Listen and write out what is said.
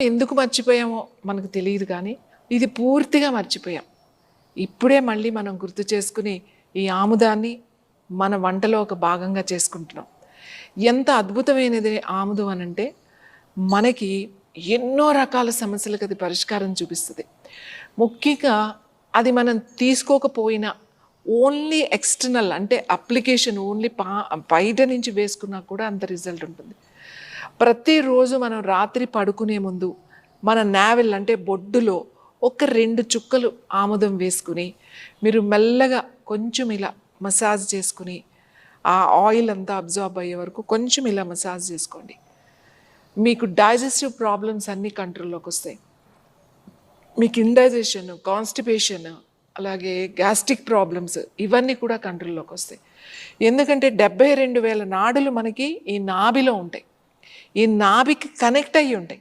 ఎందుకు మర్చిపోయామో మనకు తెలియదు కానీ ఇది పూర్తిగా మర్చిపోయాం. ఇప్పుడే మళ్ళీ మనం గుర్తు చేసుకుని ఈ ఆముదాన్ని మన వంటలో ఒక భాగంగా చేసుకుంటున్నాం. ఎంత అద్భుతమైనది ఆముదం అనంటే మనకి ఎన్నో రకాల సమస్యలకు అది పరిష్కారం చూపిస్తుంది. ముఖ్యంగా అది మనం తీసుకోకపోయినా ఓన్లీ ఎక్స్టర్నల్ అంటే అప్లికేషన్ ఓన్లీ బయట నుంచి వేసుకున్నా కూడా అంత రిజల్ట్ ఉంటుంది. ప్రతిరోజు మనం రాత్రి పడుకునే ముందు మన నావెల్ అంటే బొడ్డులో ఒక 2 చుక్కలు ఆముదం వేసుకుని మీరు మెల్లగా కొంచెం ఇలా మసాజ్ చేసుకుని ఆ ఆయిల్ అంతా అబ్జార్బ్ అయ్యే వరకు కొంచెం ఇలా మసాజ్ చేసుకోండి. మీకు డైజెస్టివ్ ప్రాబ్లమ్స్ అన్నీ కంట్రోల్లోకి వస్తాయి. మీకు ఇండైజెషన్, కాన్స్టిపేషన్, అలాగే గ్యాస్ట్రిక్ ప్రాబ్లమ్స్ ఇవన్నీ కూడా కంట్రోల్లోకి వస్తాయి. ఎందుకంటే 72,000 నాడులు మనకి ఈ నాభిలో ఉంటాయి. ఈ నాభికి కనెక్ట్ అయ్యి ఉంటాయి.